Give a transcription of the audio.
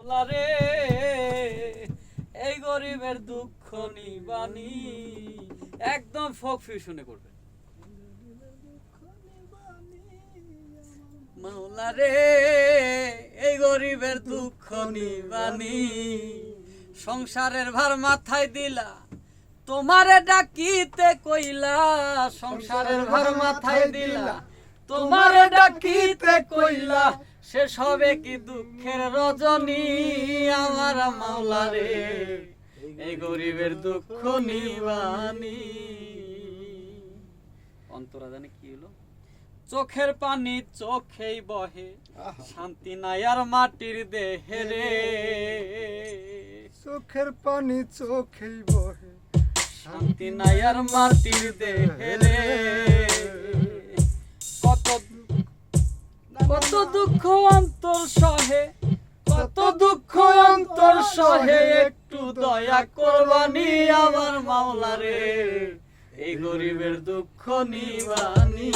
মাওলারে এই গরিবের দুঃখ নিবানি, একদম ফোক ফিউশনে করবে। মাওলারে এই গরিবের দুঃখ নিবানি, সংসারের ভার মাথায় দিলা তোমারে ডাকিতে কইলা, সংসারের ভার মাথায় দিলা তোমারে ডাকিতে কইলা, শেষ হবে কি দুঃখের রজনী আমার মাওলারে এই গরিবের দুঃখ নিবানি। অন্তরা জানে কি হলো? চোখের পানি চোখেই বহে, শান্তি নাই আর মাটির দেহে রে। চোখের পানি চোখেই বহে, শান্তি নাই আর মাটির দেহে রে। কত দুঃখ অন্তর সহে, কত দুঃখ অন্তর সহে, একটু দয়া করবানি আমার মাওলারে এই গরিবের দুঃখ নিবানি।